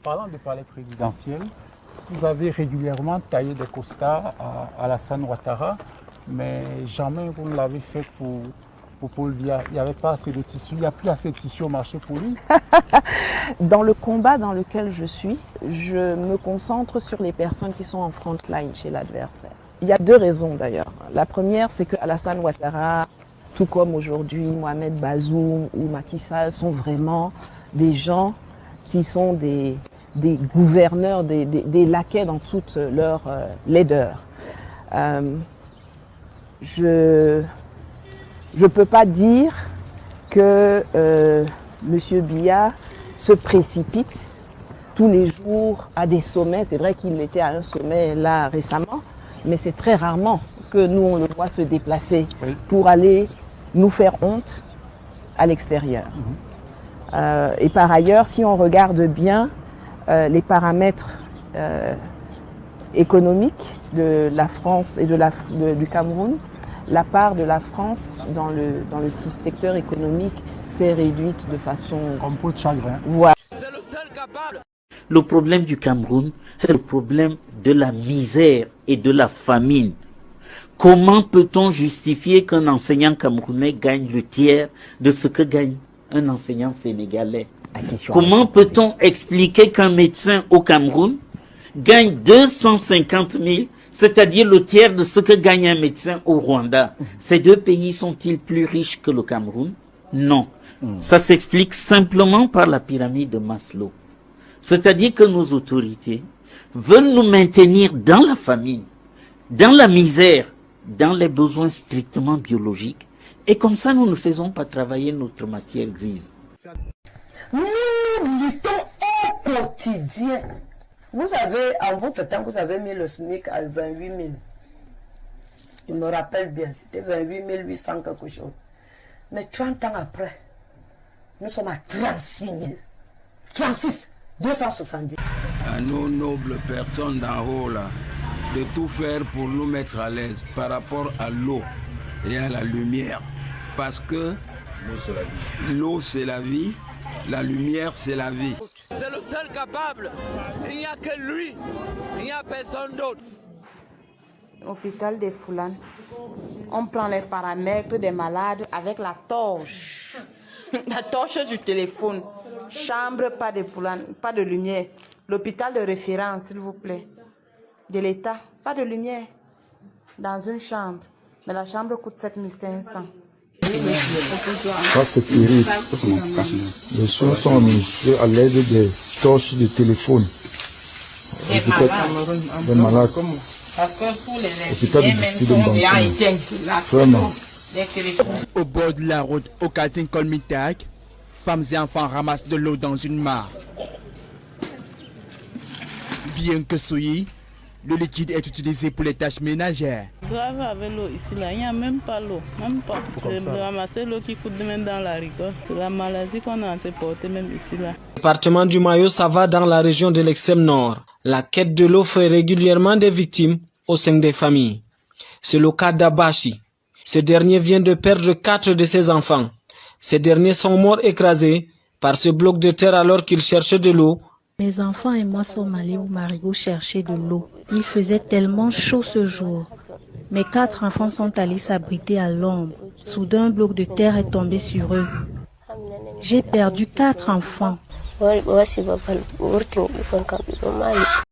parlant de palais présidentiel, vous avez régulièrement taillé des costards à Alassane Ouattara, mais jamais vous ne l'avez fait pour Paul Biya. Il n'y avait pas assez de tissu, il n'y a plus assez de tissu au marché pour lui. Dans le combat dans lequel je suis, je me concentre sur les personnes qui sont en front line chez l'adversaire. Il y a deux raisons d'ailleurs. La première, c'est que Alassane Ouattara, tout comme aujourd'hui Mohamed Bazoum ou Macky Sall, sont vraiment des gens qui sont des gouverneurs, des laquais dans toute leur laideur. Je ne peux pas dire que M. Biya se précipite tous les jours à des sommets. C'est vrai qu'il était à un sommet là récemment, mais c'est très rarement que nous on le voit se déplacer pour aller nous faire honte à l'extérieur. Et par ailleurs, si on regarde bien les paramètres économiques de la France et du Cameroun, la part de la France dans le secteur économique s'est réduite de façon... Comme peau de chagrin. Voilà. C'est le seul capable. Le problème du Cameroun, c'est le problème de la misère et de la famine. Comment peut-on justifier qu'un enseignant camerounais gagne le tiers de ce que gagne un enseignant sénégalais? Comment peut-on expliquer qu'un médecin au Cameroun gagne 250 000, c'est-à-dire le tiers de ce que gagne un médecin au Rwanda? Ces deux pays sont-ils plus riches que le Cameroun? Non. Ça s'explique simplement par la pyramide de Maslow. C'est-à-dire que nos autorités veulent nous maintenir dans la famine, dans la misère, dans les besoins strictement biologiques. Et comme ça, nous ne faisons pas travailler notre matière grise. Nous luttons au quotidien. Vous avez, en votre temps, vous avez mis le SMIC à 28 000. Je me rappelle bien, c'était 28 800 quelque chose. Mais 30 ans après, nous sommes à 36 000. 36, 270. À nos nobles personnes d'en haut là, de tout faire pour nous mettre à l'aise par rapport à l'eau et à la lumière. Parce que l'eau c'est la vie, la lumière c'est la vie. C'est le seul capable. Il n'y a que lui. Il n'y a personne d'autre. Hôpital des Foulanes. On prend les paramètres des malades avec la torche. La torche du téléphone. Chambre, pas de lumière. L'hôpital de référence, s'il vous plaît. De l'État, pas de lumière. Dans une chambre. Mais la chambre coûte 7 500. Ça c'est terrible. Les soins sont administrés à l'aide des torches de téléphone. Des malades. Parce que pour les Hôpital de Vraiment. Au bord de la route, au quartier Colmitac, femmes et enfants ramassent de l'eau dans une mare. Bien que souillé, le liquide est utilisé pour les tâches ménagères. Grave avec l'eau ici, là. Il n'y a même pas l'eau, même pas. De ramasser l'eau qui coûte même dans la rigole. C'est la maladie qu'on a portée même ici, là. Le département du Mayo-Sava dans la région de l'extrême nord. La quête de l'eau fait régulièrement des victimes au sein des familles. C'est le cas d'Abachi. Ce dernier vient de perdre 4 de ses enfants. Ces derniers sont morts écrasés par ce bloc de terre alors qu'ils cherchaient de l'eau. Mes enfants et moi sommes allés au Marigot chercher de l'eau. Il faisait tellement chaud ce jour. Mes 4 enfants sont allés s'abriter à l'ombre. Soudain, un bloc de terre est tombé sur eux. J'ai perdu 4 enfants.